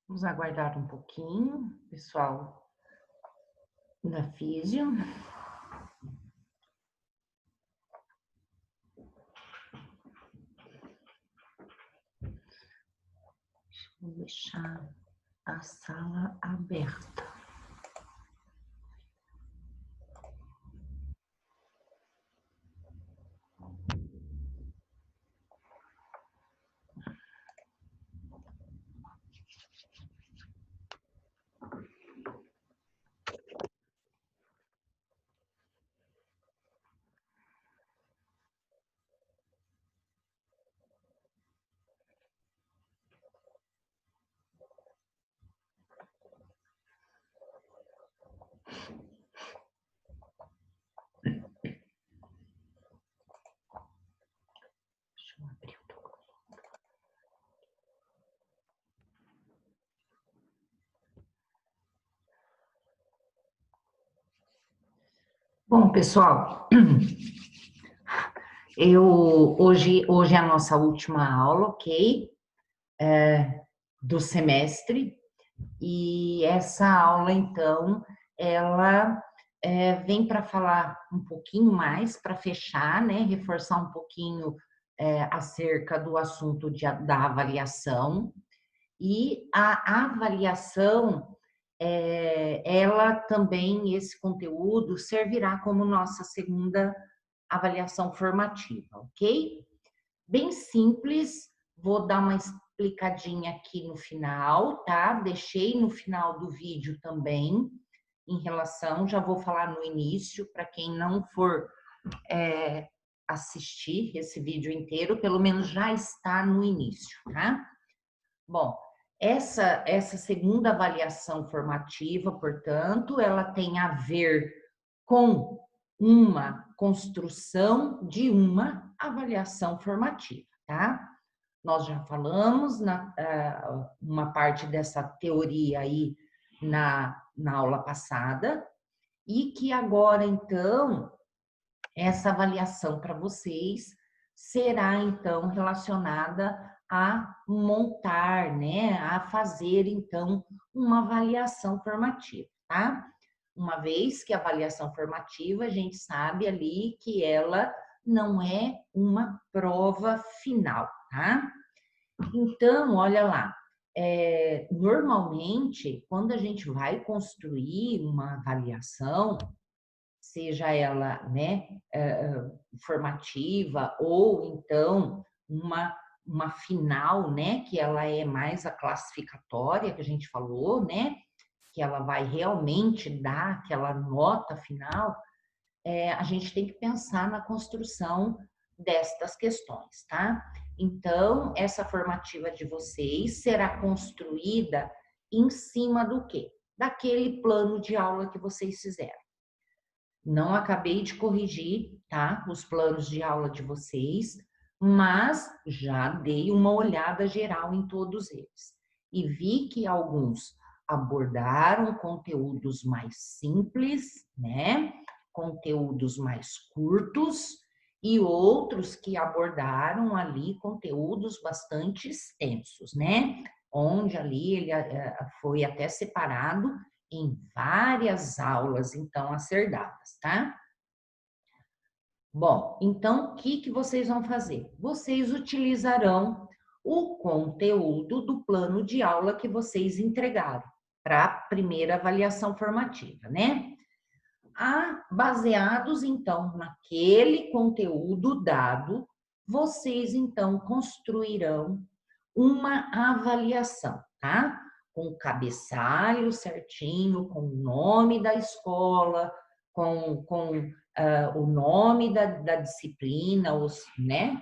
Vamos aguardar um pouquinho, pessoal da Físio. Vou deixar a sala aberta. Deixa eu abrir o documento. Bom, pessoal, hoje é a nossa última aula, ok? Do semestre. E essa aula, então, ela vem para falar um pouquinho mais, para fechar, né? Reforçar um pouquinho acerca do assunto da avaliação. E a avaliação, ela também, esse conteúdo, servirá como nossa segunda avaliação formativa, ok? Bem simples, vou dar uma explicadinha aqui no final, tá? Deixei no final do vídeo também, em relação, já vou falar no início, para quem não for assistir esse vídeo inteiro, pelo menos já está no início, tá? Bom, essa segunda avaliação formativa, portanto, ela tem a ver com uma construção de uma avaliação formativa, tá? Nós já falamos uma parte dessa teoria aí na aula passada, e que agora, então, essa avaliação para vocês será, então, relacionada a montar, né, a fazer, então, uma avaliação formativa, tá? Uma vez que a avaliação formativa, a gente sabe ali que ela não é uma prova final, tá? Então, olha lá, normalmente, quando a gente vai construir uma avaliação, seja ela, né, formativa ou então uma final, né, que ela é mais a classificatória que a gente falou, né, que ela vai realmente dar aquela nota final, a gente tem que pensar na construção destas questões, tá? Então, essa formativa de vocês será construída em cima do quê? Daquele plano de aula que vocês fizeram. Não acabei de corrigir, tá? Os planos de aula de vocês, mas já dei uma olhada geral em todos eles. E vi que alguns abordaram conteúdos mais simples, né? Conteúdos mais curtos, e outros que abordaram ali conteúdos bastante extensos, né? Onde ali ele foi até separado em várias aulas, então, a ser dadas, tá? Bom, então, o que vocês vão fazer? Vocês utilizarão o conteúdo do plano de aula que vocês entregaram para a primeira avaliação formativa, né? Baseados, então, naquele conteúdo dado, vocês, então, construirão uma avaliação, tá? Com o cabeçalho certinho, com o nome da escola, com o nome da disciplina, né?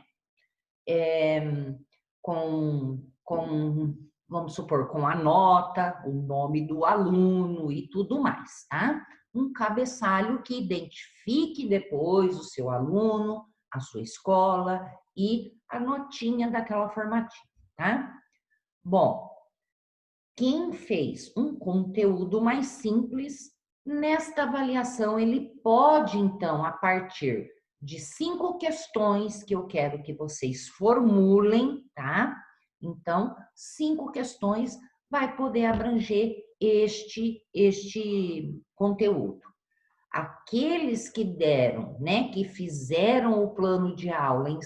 Vamos supor, com a nota, o nome do aluno e tudo mais, tá? Um cabeçalho que identifique depois o seu aluno, a sua escola e a notinha daquela formativa, tá? Bom, quem fez um conteúdo mais simples, nesta avaliação ele pode, então, a partir de 5 questões que eu quero que vocês formulem, tá? Então, 5 questões, vai poder abranger este conteúdo. Aqueles que deram, né, que fizeram o plano de aula em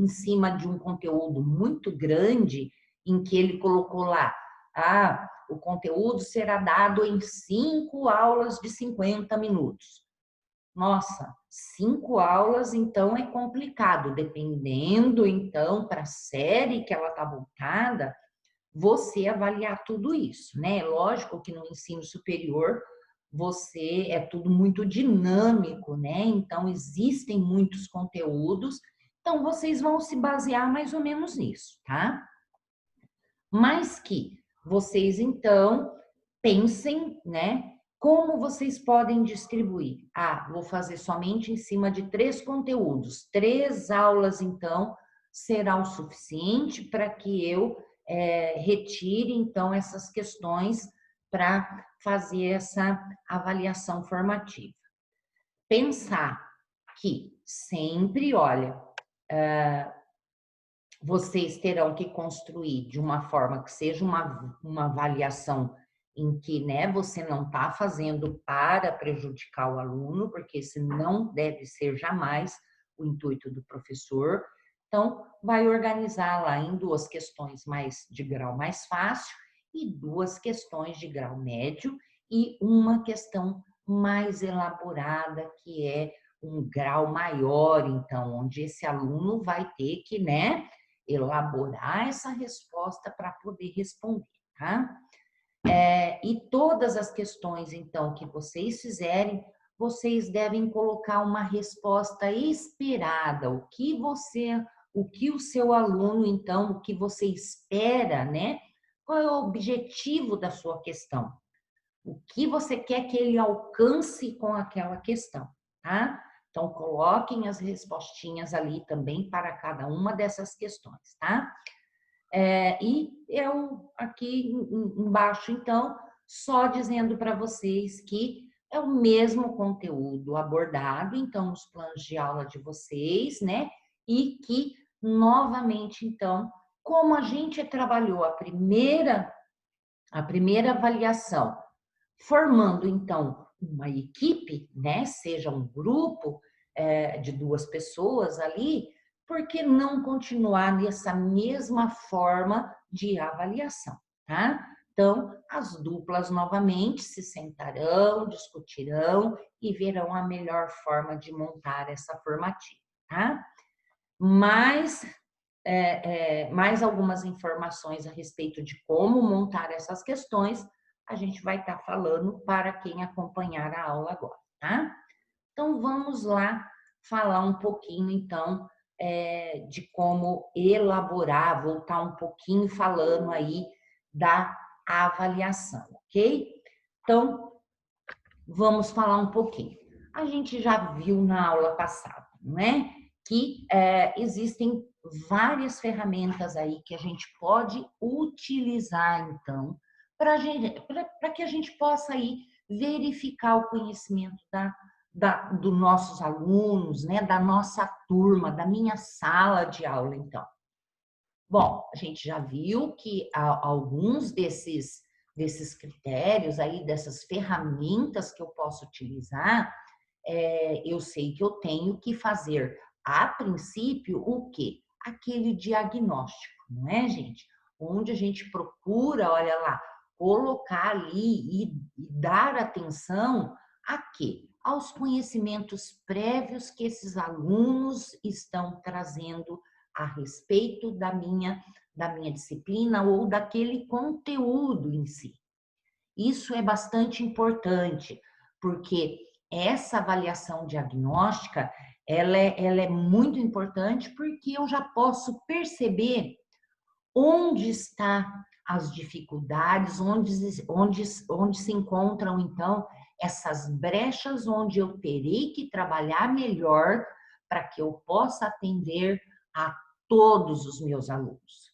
cima de um conteúdo muito grande, em que ele colocou lá, o conteúdo será dado em 5 aulas de 50 minutos. Nossa, 5 aulas, então, é complicado, dependendo, então, para a série que ela está voltada, você avaliar tudo isso, né? Lógico que no ensino superior você é tudo muito dinâmico, né? Então existem muitos conteúdos, então vocês vão se basear mais ou menos nisso, tá? Mas que vocês então pensem, né? Como vocês podem distribuir? Vou fazer somente em cima de 3 conteúdos. 3 aulas, então, será o suficiente para que eu retire, então, essas questões para fazer essa avaliação formativa. Pensar que sempre, olha, vocês terão que construir de uma forma que seja uma avaliação em que, né, você não está fazendo para prejudicar o aluno, porque esse não deve ser jamais o intuito do professor. Então, vai organizar lá em 2 questões de grau mais fácil e 2 questões de grau médio e uma questão mais elaborada, que é um grau maior, então, onde esse aluno vai ter que, né, elaborar essa resposta para poder responder, tá? E todas as questões, então, que vocês fizerem, vocês devem colocar uma resposta esperada, o que o seu aluno, então, o que você espera, né? Qual é o objetivo da sua questão? O que você quer que ele alcance com aquela questão, tá? Então, coloquem as respostinhas ali também para cada uma dessas questões, tá? E eu aqui embaixo, então, só dizendo para vocês que é o mesmo conteúdo abordado, então, nos planos de aula de vocês, né? E que, novamente, então, como a gente trabalhou a primeira avaliação, formando, então, uma equipe, né? Seja um grupo de 2 pessoas ali, por que não continuar nessa mesma forma de avaliação, tá? Então, as duplas novamente se sentarão, discutirão e verão a melhor forma de montar essa formativa, tá? Mais algumas informações a respeito de como montar essas questões, a gente vai estar falando para quem acompanhar a aula agora, tá? Então, vamos lá falar um pouquinho, então, de como elaborar, voltar um pouquinho falando aí da avaliação, ok? Então, vamos falar um pouquinho. A gente já viu na aula passada, não é? Que existem várias ferramentas aí que a gente pode utilizar, então, para que a gente possa aí verificar o conhecimento dos nossos alunos, né? Da nossa turma, da minha sala de aula, então. Bom, a gente já viu que alguns desses critérios aí, dessas ferramentas que eu posso utilizar, eu sei que eu tenho que fazer, a princípio, o quê? Aquele diagnóstico, não é, gente? Onde a gente procura, olha lá, colocar ali e dar atenção a quê? Aos conhecimentos prévios que esses alunos estão trazendo a respeito da minha disciplina ou daquele conteúdo em si. Isso é bastante importante, porque essa avaliação diagnóstica, ela é muito importante porque eu já posso perceber onde está as dificuldades, onde se encontram, então, essas brechas onde eu terei que trabalhar melhor para que eu possa atender a todos os meus alunos.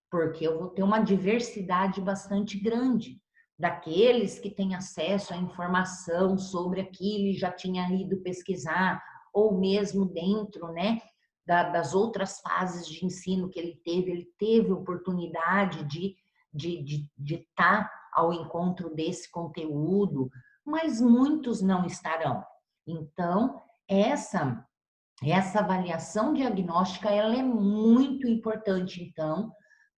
Porque eu vou ter uma diversidade bastante grande daqueles que têm acesso à informação sobre aquilo e já tinha ido pesquisar, ou mesmo dentro, né, das outras fases de ensino que ele teve oportunidade de estar ao encontro desse conteúdo, mas muitos não estarão. Então, essa avaliação diagnóstica, ela é muito importante, então,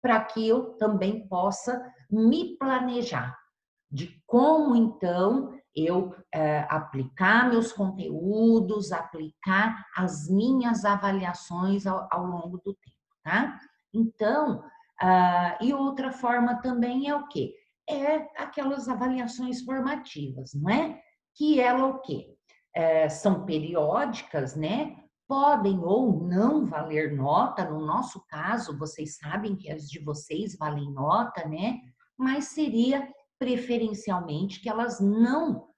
para que eu também possa me planejar de como, então, eu aplicar meus conteúdos, aplicar as minhas avaliações ao longo do tempo, tá? Então, e outra forma também é o quê? É aquelas avaliações formativas, não é? Que ela o quê? São periódicas, né? Podem ou não valer nota, no nosso caso, vocês sabem que as de vocês valem nota, né? Mas seria preferencialmente que elas não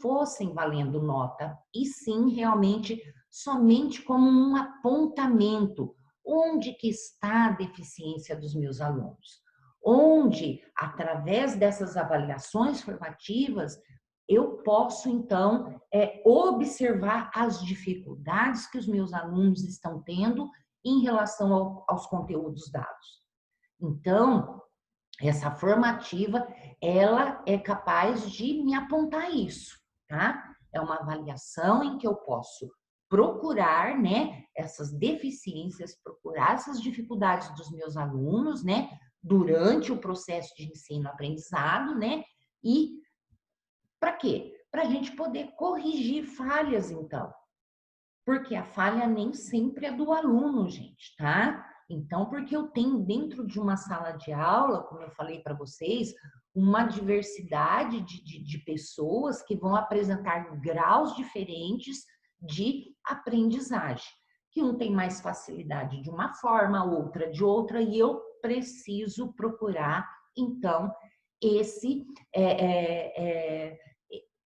fossem valendo nota, e sim realmente somente como um apontamento. Onde que está a deficiência dos meus alunos? Onde, através dessas avaliações formativas, eu posso, então, observar as dificuldades que os meus alunos estão tendo em relação aos conteúdos dados. Então, essa formativa, ela é capaz de me apontar isso, tá? É uma avaliação em que eu posso procurar, né, essas deficiências, procurar essas dificuldades dos meus alunos, né, durante o processo de ensino-aprendizado, né, e para quê? Para a gente poder corrigir falhas, então. Porque a falha nem sempre é do aluno, gente, tá? Então, porque eu tenho dentro de uma sala de aula, como eu falei para vocês, uma diversidade de pessoas que vão apresentar graus diferentes de aprendizagem. Que um tem mais facilidade de uma forma, outra de outra, e eu preciso procurar, então, esse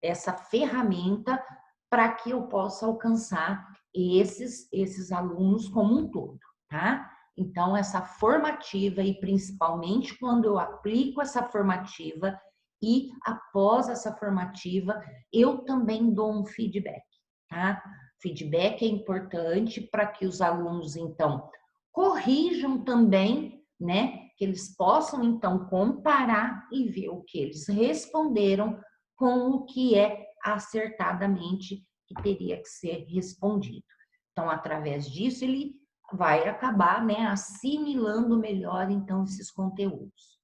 essa ferramenta para que eu possa alcançar esses alunos como um todo, tá? Então, essa formativa, e principalmente quando eu aplico essa formativa e após essa formativa, eu também dou um feedback, tá? Feedback é importante para que os alunos, então, corrijam também, né? Que eles possam, então, comparar e ver o que eles responderam com o que é acertadamente que teria que ser respondido. Então, através disso, ele vai acabar, né, assimilando melhor, então, esses conteúdos.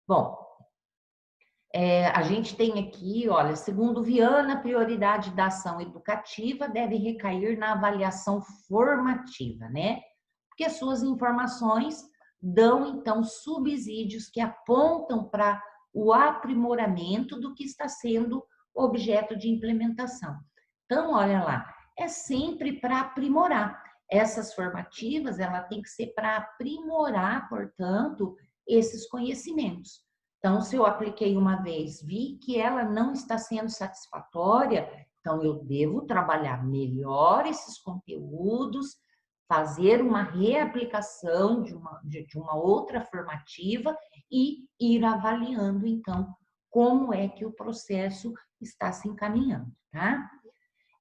Bom, a gente tem aqui, olha, segundo Viana, a prioridade da ação educativa deve recair na avaliação formativa, né? Porque as suas informações dão, então, subsídios que apontam para o aprimoramento do que está sendo objeto de implementação. Então, olha lá, é sempre para aprimorar. Essas formativas, ela tem que ser para aprimorar, portanto, esses conhecimentos. Então, se eu apliquei uma vez, vi que ela não está sendo satisfatória, então eu devo trabalhar melhor esses conteúdos, fazer uma reaplicação de uma outra formativa e ir avaliando, então, como é que o processo está se encaminhando, tá?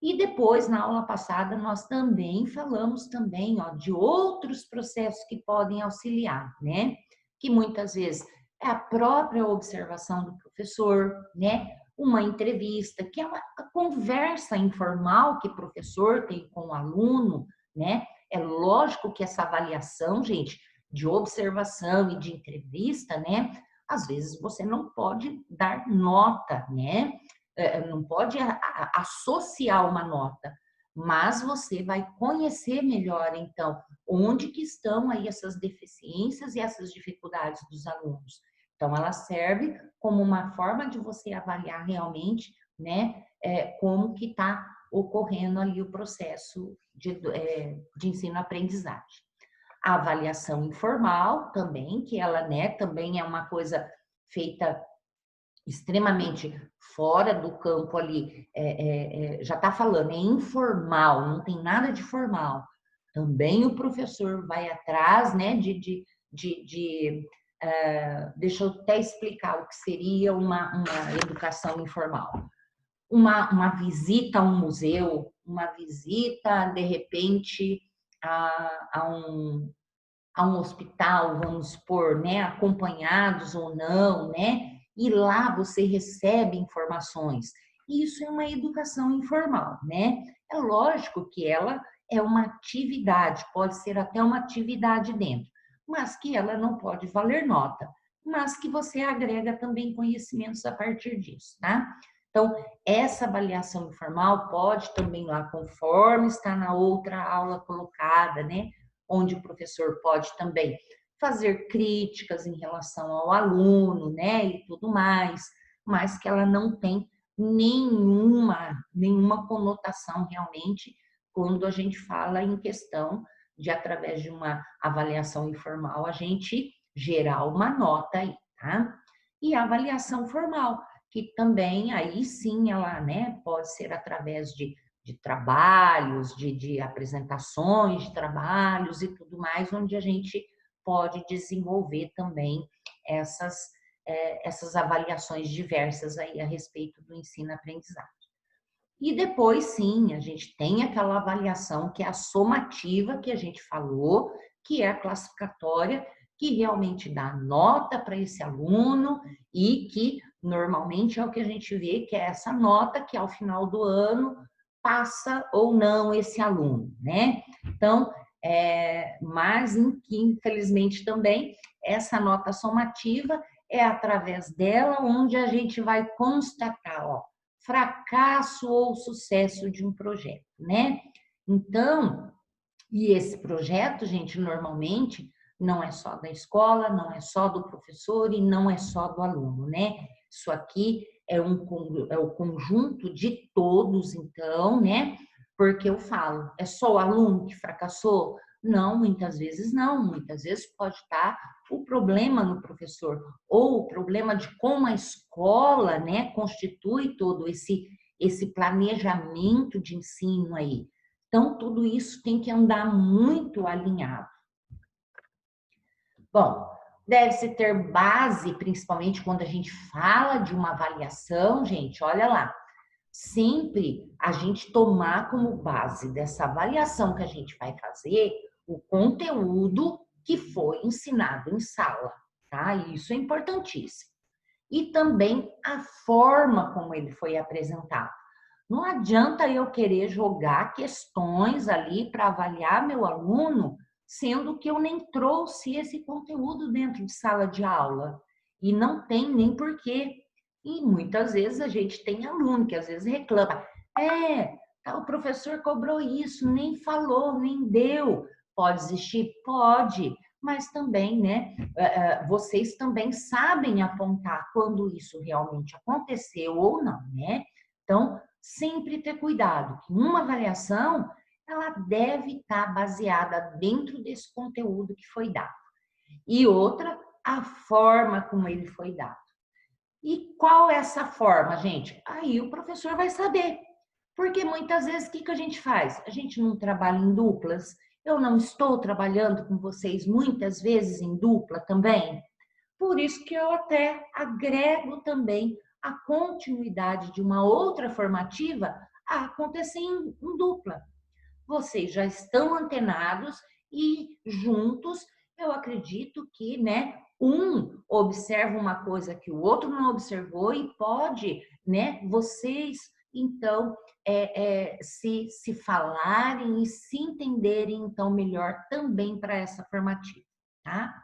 E depois, na aula passada, nós também falamos também, ó, de outros processos que podem auxiliar, né? Que muitas vezes é a própria observação do professor, né? Uma entrevista, que é uma conversa informal que o professor tem com o aluno, né? É lógico que essa avaliação, gente, de observação e de entrevista, né? Às vezes você não pode dar nota, né? Não pode associar uma nota, mas você vai conhecer melhor, então, onde que estão aí essas deficiências e essas dificuldades dos alunos. Então, ela serve como uma forma de você avaliar realmente, né, como que está ocorrendo ali o processo de ensino-aprendizagem. A avaliação informal também, que ela, né, também é uma coisa feita extremamente fora do campo ali, já está falando, é informal, não tem nada de formal. Também o professor vai atrás, né, deixa eu até explicar o que seria uma educação informal. Uma visita a um museu, uma visita, de repente, a a um hospital, vamos supor, né, acompanhados ou não, né? E lá você recebe informações. Isso é uma educação informal, né? É lógico que ela é uma atividade, pode ser até uma atividade dentro, mas que ela não pode valer nota, mas que você agrega também conhecimentos a partir disso, tá? Então, essa avaliação informal pode também lá, conforme está na outra aula colocada, né? Onde o professor pode também fazer críticas em relação ao aluno, né? E tudo mais, mas que ela não tem nenhuma conotação realmente quando a gente fala em questão de, através de uma avaliação informal, a gente gerar uma nota aí, tá? E a avaliação formal, que também, aí sim, ela, né, pode ser através de trabalhos, de apresentações de trabalhos e tudo mais, onde a gente pode desenvolver também essas, essas avaliações diversas aí a respeito do ensino-aprendizagem. E depois, sim, a gente tem aquela avaliação que é a somativa que a gente falou, que é a classificatória, que realmente dá nota para esse aluno e que normalmente é o que a gente vê, que é essa nota que ao final do ano passa ou não esse aluno, né? Então, mas infelizmente também essa nota somativa é através dela onde a gente vai constatar, ó, fracasso ou sucesso de um projeto, né? Então, e esse projeto, gente, normalmente não é só da escola, não é só do professor e não é só do aluno, né? Isso aqui é o conjunto de todos, então, né? Porque eu falo, é só o aluno que fracassou? Não, muitas vezes não. Muitas vezes pode estar o problema no professor ou o problema de como a escola, né, constitui todo esse planejamento de ensino aí. Então, tudo isso tem que andar muito alinhado. Bom, deve-se ter base, principalmente quando a gente fala de uma avaliação, gente, olha lá. Sempre a gente tomar como base dessa avaliação que a gente vai fazer o conteúdo que foi ensinado em sala, tá? Isso é importantíssimo. E também a forma como ele foi apresentado. Não adianta eu querer jogar questões ali para avaliar meu aluno, sendo que eu nem trouxe esse conteúdo dentro de sala de aula. E não tem nem porquê. E muitas vezes a gente tem aluno que às vezes reclama: o professor cobrou isso, nem falou, nem deu. Pode existir? Pode, mas também, né, vocês também sabem apontar quando isso realmente aconteceu ou não, né? Então, sempre ter cuidado que uma avaliação ela deve estar baseada dentro desse conteúdo que foi dado. E outra, a forma como ele foi dado. E qual é essa forma, gente? Aí o professor vai saber. Porque muitas vezes o que a gente faz? A gente não trabalha em duplas. Eu não estou trabalhando com vocês muitas vezes em dupla também. Por isso que eu até agrego também a continuidade de uma outra formativa a acontecer em dupla. Vocês já estão antenados e juntos, eu acredito que, né, um observa uma coisa que o outro não observou e pode, né, vocês, então, se falarem e se entenderem, então, melhor também para essa formativa, tá?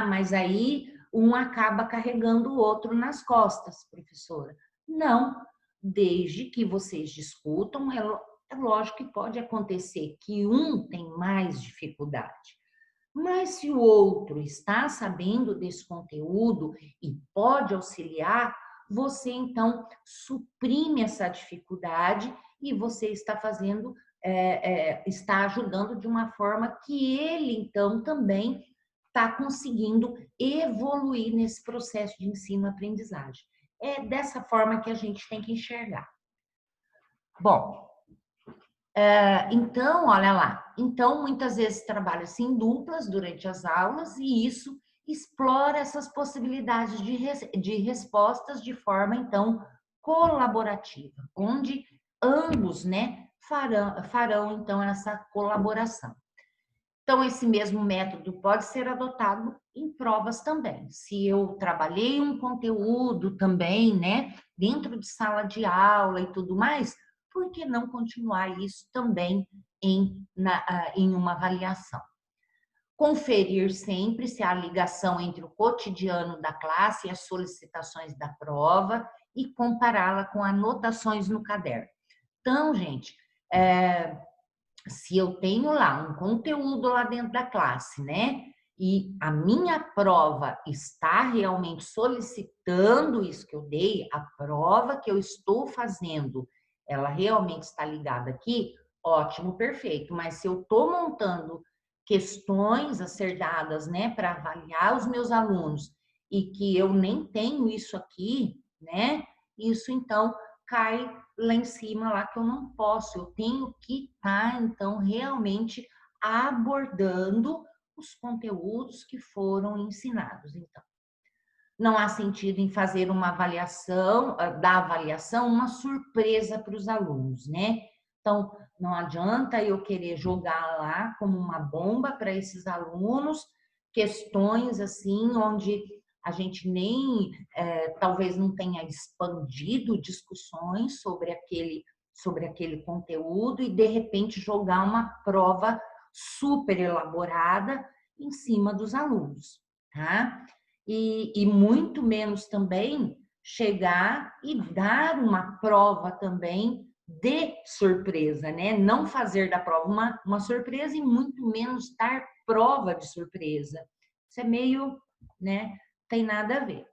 Mas aí um acaba carregando o outro nas costas, professora. Não, desde que vocês discutam, é lógico que pode acontecer que um tem mais dificuldade. Mas se o outro está sabendo desse conteúdo e pode auxiliar, você então suprime essa dificuldade e você está fazendo, está ajudando de uma forma que ele então também está conseguindo evoluir nesse processo de ensino-aprendizagem. É dessa forma que a gente tem que enxergar. Bom, então, olha lá. Então, muitas vezes trabalha-se em duplas durante as aulas e isso explora essas possibilidades de respostas de forma, então, colaborativa, onde ambos, né, farão então, essa colaboração. Então, esse mesmo método pode ser adotado em provas também. Se eu trabalhei um conteúdo também, né, dentro de sala de aula e tudo mais, por que não continuar isso também em uma avaliação? Conferir sempre se há ligação entre o cotidiano da classe e as solicitações da prova e compará-la com anotações no caderno. Então, gente, se eu tenho lá um conteúdo lá dentro da classe, né? E a minha prova está realmente solicitando isso que eu dei, a prova que eu estou fazendo, ela realmente está ligada aqui, ótimo, perfeito. Mas se eu estou montando questões a ser dadas, né, para avaliar os meus alunos e que eu nem tenho isso aqui, né? Isso então cai lá em cima, lá que eu não posso, eu tenho que estar, então, realmente abordando os conteúdos que foram ensinados. Então, não há sentido em fazer uma avaliação, da avaliação, uma surpresa para os alunos, né? Então, não adianta eu querer jogar lá como uma bomba para esses alunos questões assim, onde a gente nem, talvez não tenha expandido discussões sobre aquele conteúdo e, de repente, jogar uma prova super elaborada em cima dos alunos, tá? E muito menos também chegar e dar uma prova também de surpresa, né? Não fazer da prova uma surpresa e muito menos dar prova de surpresa. Isso é meio, né? Tem nada a ver.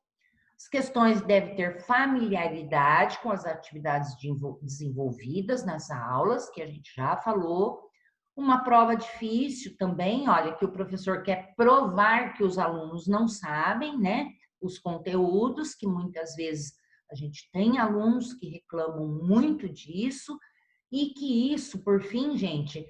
As questões devem ter familiaridade com as atividades desenvolvidas nas aulas, que a gente já falou. Uma prova difícil também, olha, que o professor quer provar que os alunos não sabem, né? Os conteúdos, que muitas vezes a gente tem alunos que reclamam muito disso, e que isso, por fim, gente,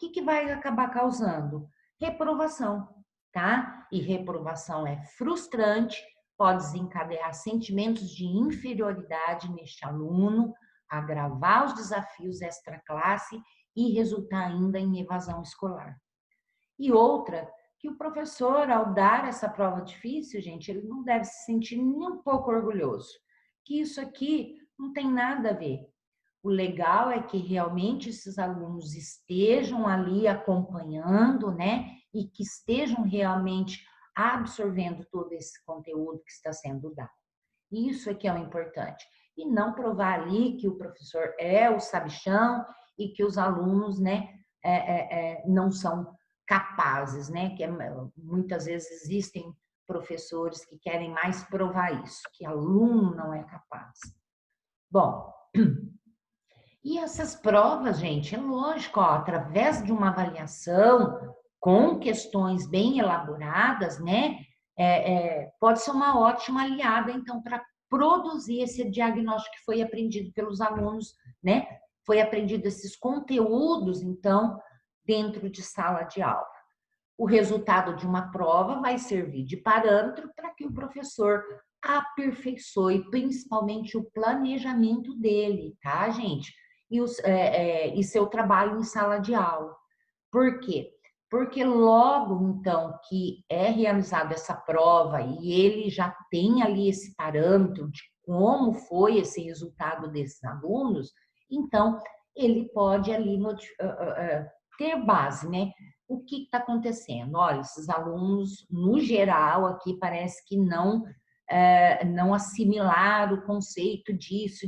o que vai acabar causando? Reprovação, tá? E reprovação é frustrante, pode desencadear sentimentos de inferioridade neste aluno, agravar os desafios extra-classe e resultar ainda em evasão escolar. E outra, que o professor, ao dar essa prova difícil, gente, ele não deve se sentir nem um pouco orgulhoso, que isso aqui não tem nada a ver. O legal é que realmente esses alunos estejam ali acompanhando, né? E que estejam realmente absorvendo todo esse conteúdo que está sendo dado. Isso é que é o importante. E não provar ali que o professor é o sabichão e que os alunos, né, não são capazes, né? Que muitas vezes existem professores que querem mais provar isso, que aluno não é capaz. Bom, e essas provas, gente, é lógico, ó, através de uma avaliação com questões bem elaboradas, né, pode ser uma ótima aliada, então, para produzir esse diagnóstico que foi aprendido pelos alunos, né, foi aprendido esses conteúdos, então, dentro de sala de aula. O resultado de uma prova vai servir de parâmetro para que o professor aperfeiçoe principalmente o planejamento dele, tá, gente? E seu trabalho em sala de aula. Por quê? Porque logo, então, que é realizada essa prova e ele já tem ali esse parâmetro de como foi esse resultado desses alunos, então, ele pode ali ter base, né? O que está acontecendo? Olha, esses alunos, no geral, aqui parece que não assimilaram o conceito disso.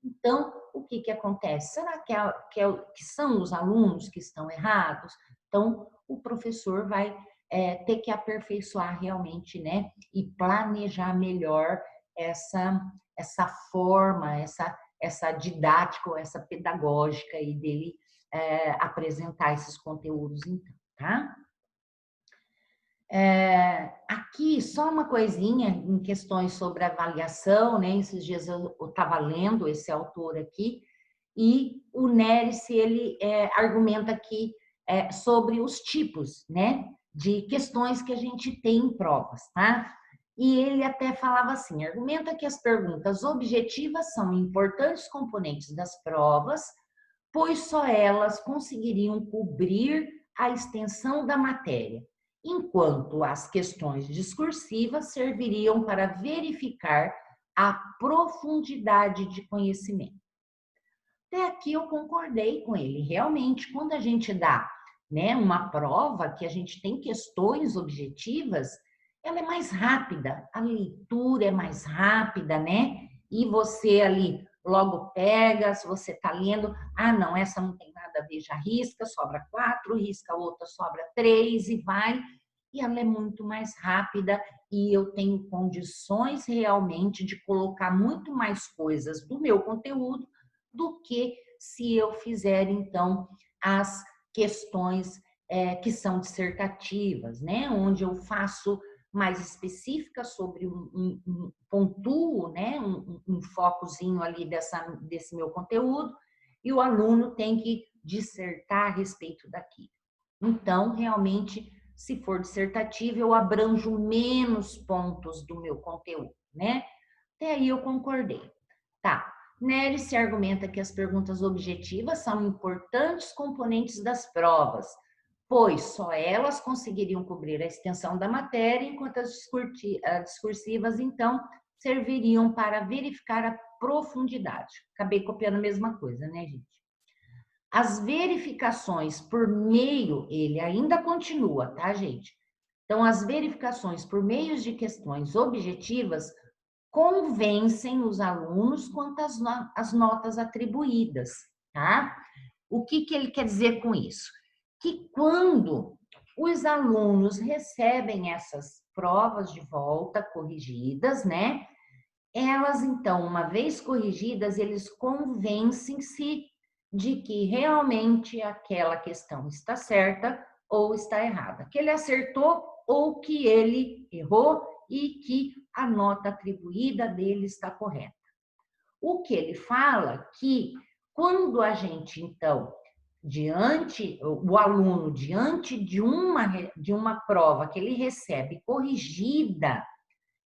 Então, o que acontece? Será que são os alunos que estão errados? Então, o professor vai ter que aperfeiçoar realmente, né? E planejar melhor essa forma, essa didática, ou essa pedagógica aí dele apresentar esses conteúdos, então, tá? Aqui, só uma coisinha em questões sobre avaliação, né? Esses dias eu estava lendo esse autor aqui, e o Neres, ele argumenta aqui sobre os tipos, né? De questões que a gente tem em provas, tá? E ele até falava assim, argumenta que as perguntas objetivas são importantes componentes das provas, pois só elas conseguiriam cobrir a extensão da matéria, enquanto as questões discursivas serviriam para verificar a profundidade de conhecimento. Até aqui eu concordei com ele. Realmente, quando a gente dá, né, uma prova que a gente tem questões objetivas, ela é mais rápida, a leitura é mais rápida, né? E você ali logo pega, se você está lendo, não, essa não tem nada a ver, já risca, sobra 4, risca outra, sobra 3 e vai. E ela é muito mais rápida e eu tenho condições realmente de colocar muito mais coisas do meu conteúdo do que se eu fizer, então, as questões que são dissertativas, né? Onde eu faço mais específica sobre pontuo, né? Um focozinho ali desse meu conteúdo, e o aluno tem que dissertar a respeito daquilo. Então, realmente, se for dissertativo, eu abranjo menos pontos do meu conteúdo, né? Até aí eu concordei. Tá. Nery se argumenta que as perguntas objetivas são importantes componentes das provas, pois só elas conseguiriam cobrir a extensão da matéria, enquanto as discursivas, então, serviriam para verificar a profundidade. Acabei copiando a mesma coisa, né, gente? As verificações por meio, ele ainda continua, tá, gente? Então, as verificações por meio de questões objetivas convencem os alunos quanto às notas atribuídas, tá? O que ele quer dizer com isso? Que quando os alunos recebem essas provas de volta corrigidas, né? Elas, então, uma vez corrigidas, eles convencem-se de que realmente aquela questão está certa ou está errada, que ele acertou ou que ele errou e que a nota atribuída dele está correta. O que ele fala que quando a gente, então, o aluno, diante de uma prova que ele recebe corrigida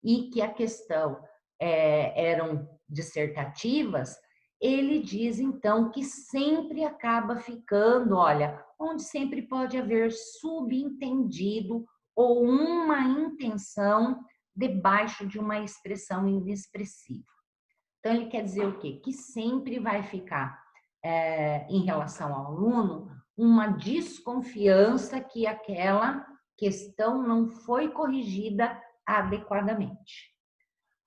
e que a questão eram dissertativas, ele diz, então, que sempre acaba ficando, olha, onde sempre pode haver subentendido ou uma intenção debaixo de uma expressão inexpressiva. Então, ele quer dizer o quê? Que sempre vai ficar, em relação ao aluno, uma desconfiança que aquela questão não foi corrigida adequadamente.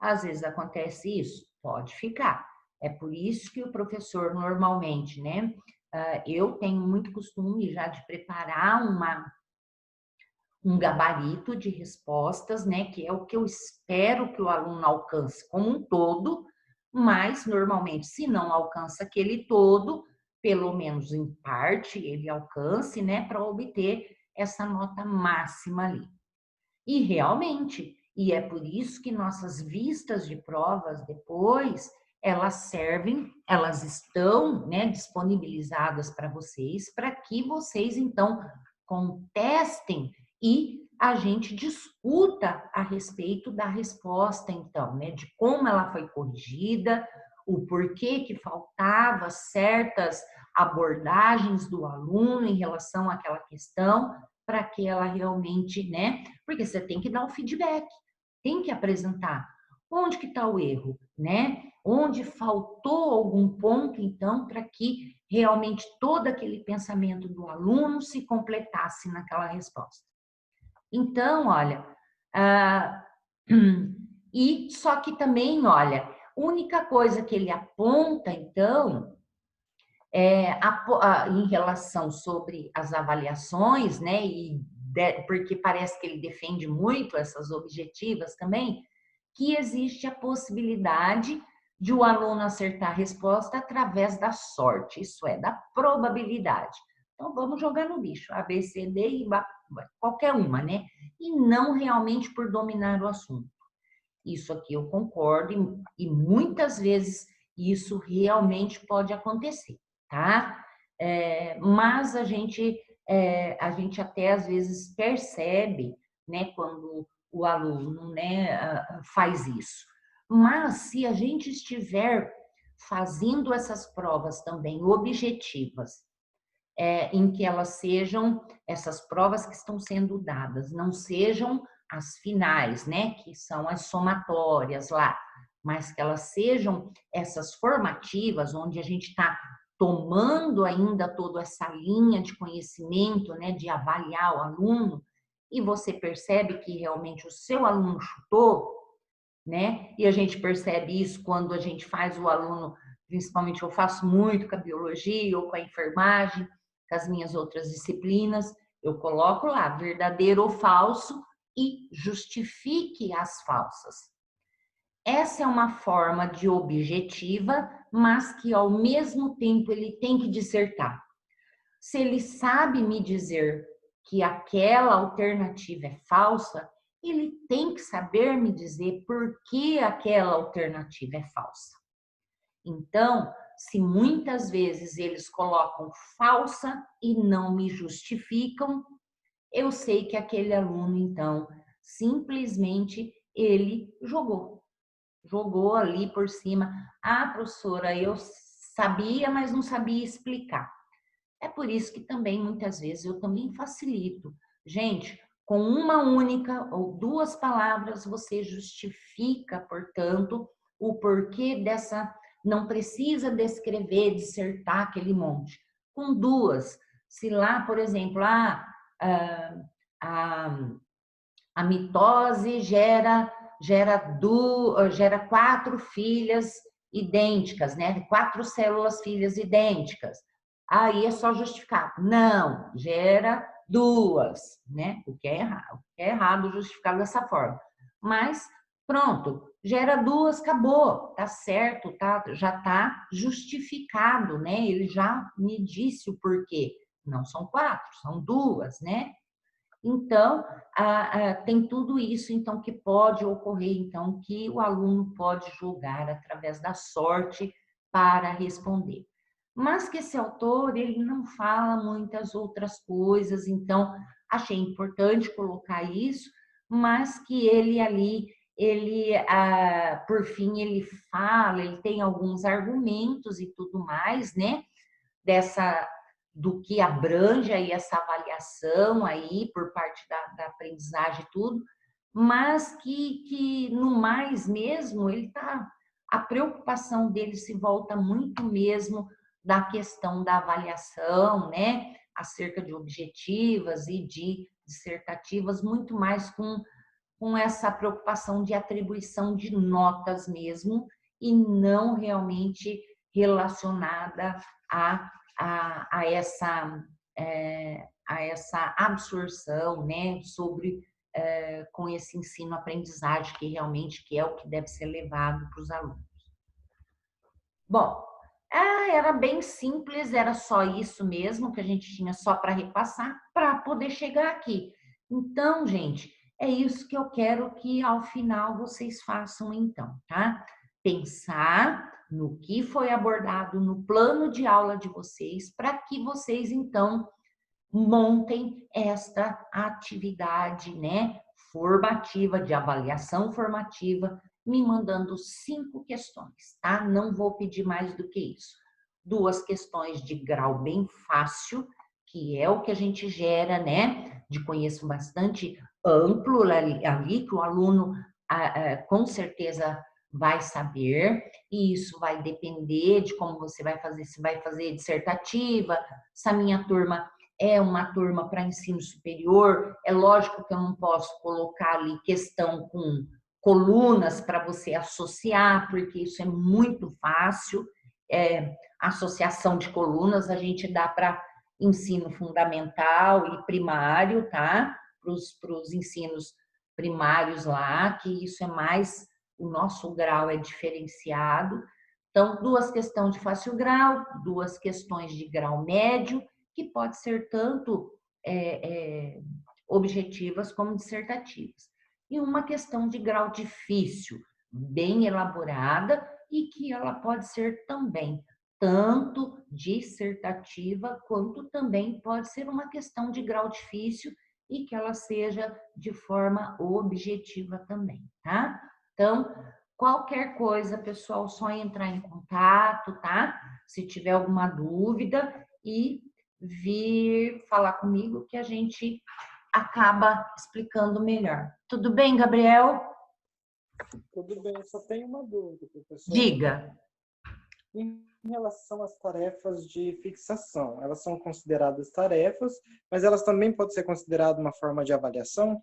Às vezes acontece isso? Pode ficar. É por isso que o professor normalmente, né? Eu tenho muito costume já de preparar um gabarito de respostas, né? Que é o que eu espero que o aluno alcance como um todo, mas normalmente, se não alcança aquele todo, pelo menos em parte ele alcance, né? Para obter essa nota máxima ali. E realmente, e é por isso que nossas vistas de provas depois, elas servem, elas estão, né, disponibilizadas para vocês, para que vocês, então, contestem e a gente discuta a respeito da resposta, então, né, de como ela foi corrigida, o porquê que faltava certas abordagens do aluno em relação àquela questão, para que ela realmente, né? Porque você tem que dar o feedback, tem que apresentar onde que está o erro, né? Onde faltou algum ponto, então, para que realmente todo aquele pensamento do aluno se completasse naquela resposta. Então, olha, e só que também, olha, única coisa que ele aponta, então, em relação sobre as avaliações, né, porque parece que ele defende muito essas objetivas também, que existe a possibilidade de o aluno acertar a resposta através da sorte, isso é, da probabilidade. Então, vamos jogar no bicho, A, B, C, D e qualquer uma, né? E não realmente por dominar o assunto. Isso aqui eu concordo e muitas vezes isso realmente pode acontecer, tá? Mas a gente até às vezes percebe, né, quando o aluno, né, faz isso. Mas se a gente estiver fazendo essas provas também objetivas, em que elas sejam essas provas que estão sendo dadas, não sejam as finais, né, que são as somatórias lá, mas que elas sejam essas formativas, onde a gente está tomando ainda toda essa linha de conhecimento, né, de avaliar o aluno, e você percebe que realmente o seu aluno chutou, né? E a gente percebe isso quando a gente faz o aluno, principalmente eu faço muito com a biologia ou com a enfermagem, com as minhas outras disciplinas, eu coloco lá verdadeiro ou falso e justifique as falsas. Essa é uma forma de objetiva, mas que ao mesmo tempo ele tem que dissertar. Se ele sabe me dizer que aquela alternativa é falsa, ele tem que saber me dizer por que aquela alternativa é falsa. Então, se muitas vezes eles colocam falsa e não me justificam, eu sei que aquele aluno, então, simplesmente ele jogou ali por cima. Ah, professora, eu sabia, mas não sabia explicar. É por isso que também, muitas vezes, eu também facilito. Gente, com uma única ou duas palavras, você justifica, portanto, o porquê dessa... Não precisa descrever, dissertar aquele monte. Com duas, se lá, por exemplo, a mitose gera 4 filhas idênticas, né? 4 células filhas idênticas. Aí é só justificar. Não, gera 2, né? O que é errado. É errado justificar dessa forma. Mas pronto, gera 2, acabou, tá certo, já tá justificado, né? Ele já me disse o porquê. Não são 4, são 2, né? Então, tem tudo isso então que pode ocorrer, então, que o aluno pode julgar através da sorte para responder. Mas que esse autor, ele não fala muitas outras coisas, então, achei importante colocar isso, mas que ele ali, por fim, ele fala, ele tem alguns argumentos e tudo mais, né? Do que abrange aí essa avaliação aí por parte da aprendizagem e tudo, mas que no mais mesmo a preocupação dele se volta muito mesmo da questão da avaliação, né? Acerca de objetivas e de dissertativas, muito mais com essa preocupação de atribuição de notas mesmo, e não realmente relacionada a a essa absorção, né, com esse ensino-aprendizagem que realmente que é o que deve ser levado para os alunos. Bom, era bem simples, era só isso mesmo que a gente tinha só para repassar para poder chegar aqui. Então, gente, é isso que eu quero que ao final vocês façam então, tá? Pensar no que foi abordado no plano de aula de vocês, para que vocês então montem esta atividade, né, formativa, de avaliação formativa, me mandando 5 questões, tá? Não vou pedir mais do que isso. 2 questões de grau bem fácil, que é o que a gente gera, né, de conhecimento bastante amplo ali que o aluno com certeza vai saber, e isso vai depender de como você vai fazer, se vai fazer dissertativa, se a minha turma é uma turma para ensino superior, é lógico que eu não posso colocar ali questão com colunas para você associar, porque isso é muito fácil. Associação de colunas a gente dá para ensino fundamental e primário, tá? Para os ensinos primários lá, que isso é mais, o nosso grau é diferenciado. Então, 2 questões de fácil grau, 2 questões de grau médio, que pode ser tanto objetivas como dissertativas. E uma questão de grau difícil, bem elaborada, e que ela pode ser também tanto dissertativa, quanto também pode ser uma questão de grau difícil e que ela seja de forma objetiva também, tá? Então, qualquer coisa, pessoal, só entrar em contato, tá? Se tiver alguma dúvida, e vir falar comigo que a gente acaba explicando melhor. Tudo bem, Gabriel? Tudo bem, só tenho uma dúvida, professora. Diga. Em relação às tarefas de fixação, elas são consideradas tarefas, mas elas também podem ser consideradas uma forma de avaliação?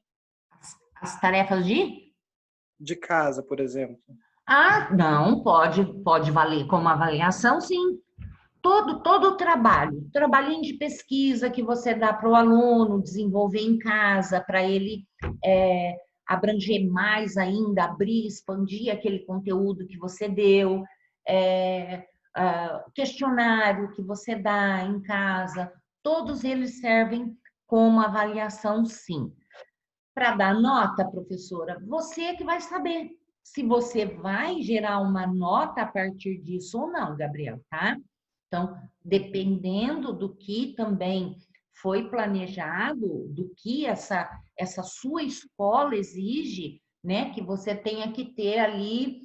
As tarefas De casa, por exemplo. Ah, não, pode valer como avaliação, sim. Todo o trabalho, trabalhinho de pesquisa que você dá para o aluno desenvolver em casa, para ele abranger mais ainda, abrir, expandir aquele conteúdo que você deu, questionário que você dá em casa, todos eles servem como avaliação, sim. Para dar nota, professora, você é que vai saber se você vai gerar uma nota a partir disso ou não, Gabriel, tá? Então, dependendo do que também foi planejado, do que essa sua escola exige, né, que você tenha que ter ali,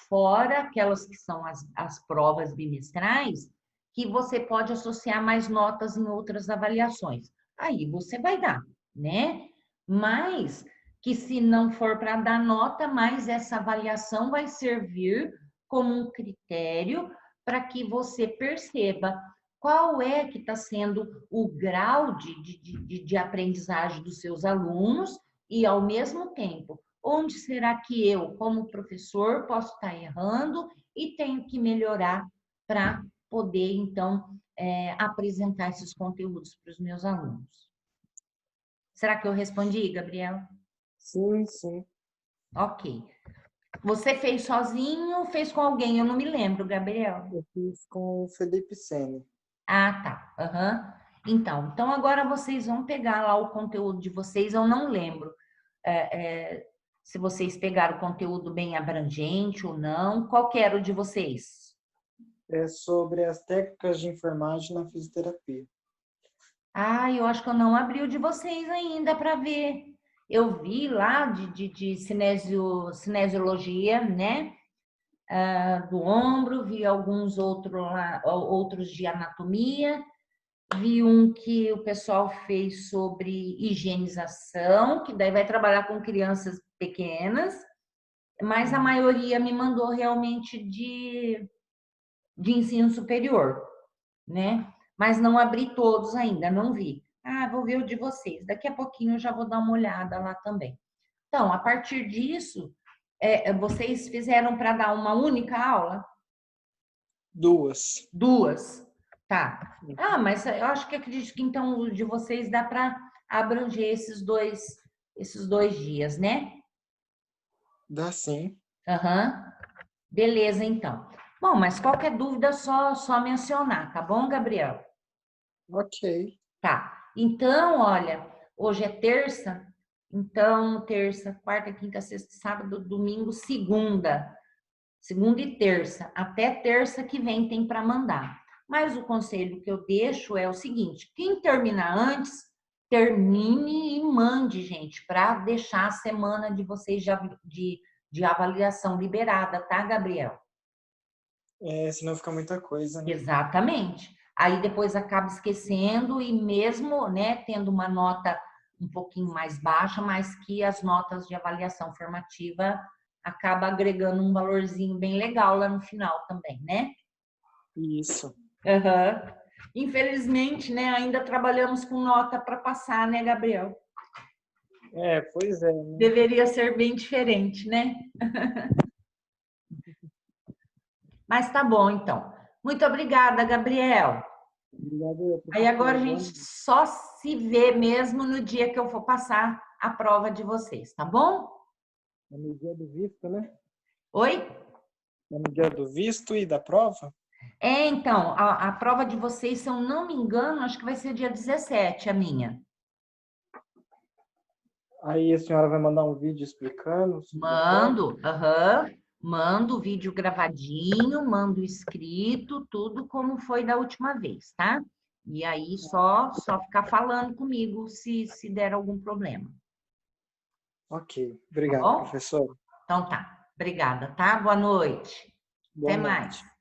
fora aquelas que são as provas bimestrais, que você pode associar mais notas em outras avaliações. Aí você vai dar, né? Mas que se não for para dar nota, mais essa avaliação vai servir como um critério para que você perceba qual é que está sendo o grau de aprendizagem dos seus alunos e, ao mesmo tempo, onde será que eu, como professor, posso estar errando e tenho que melhorar para poder, então, apresentar esses conteúdos para os meus alunos. Será que eu respondi, Gabriel? Sim, sim. Ok. Você fez sozinho ou fez com alguém? Eu não me lembro, Gabriel. Eu fiz com o Felipe Sene. Ah, tá. Uhum. Então agora vocês vão pegar lá o conteúdo de vocês, eu não lembro se vocês pegaram o conteúdo bem abrangente ou não. Qual que era o de vocês? É sobre as técnicas de enfermagem na fisioterapia. Ah, eu acho que eu não abri o de vocês ainda para ver. Eu vi lá de cinesiologia, né? Do ombro, vi alguns outros de anatomia, vi um que o pessoal fez sobre higienização, que daí vai trabalhar com crianças pequenas, mas a maioria me mandou realmente de ensino superior, né? Mas não abri todos ainda, não vi. Ah, vou ver o de vocês. Daqui a pouquinho eu já vou dar uma olhada lá também. Então, a partir disso, vocês fizeram para dar uma única aula? Duas. Duas. Tá. Ah, mas eu acho que acredito que então o de vocês dá para abranger esses dois dias, né? Dá sim. Aham. Beleza, então. Bom, mas qualquer dúvida só mencionar, tá bom, Gabriel? Ok. Tá. Então, olha, hoje é terça, então terça, quarta, quinta, sexta, sábado, domingo, segunda. Segunda e terça. Até terça que vem tem para mandar. Mas o conselho que eu deixo é o seguinte: quem terminar antes, termine e mande, gente, para deixar a semana de vocês de avaliação liberada, tá, Gabriel? Senão fica muita coisa, né? Exatamente. Aí depois acaba esquecendo e mesmo, né, tendo uma nota um pouquinho mais baixa, mas que as notas de avaliação formativa acaba agregando um valorzinho bem legal lá no final também, né? Isso. Uhum. Infelizmente, né, ainda trabalhamos com nota para passar, né, Gabriel? Pois é, né? Deveria ser bem diferente, né? Mas tá bom, então. Muito obrigada, Gabriel. Obrigado, Aí agora professora. a gente só se vê mesmo no dia que eu for passar a prova de vocês, tá bom? É no dia do visto, né? Oi? É no dia do visto e da prova? Então, a prova de vocês, se eu não me engano, acho que vai ser dia 17, a minha. Aí a senhora vai mandar um vídeo explicando sobre a prova? Mando, aham. Mando o vídeo gravadinho, mando escrito, tudo como foi da última vez, tá? E aí só ficar falando comigo se der algum problema, Ok. tá Obrigado, bom? professor. Então tá. Obrigada, tá? Boa noite. Boa Até mais. noite.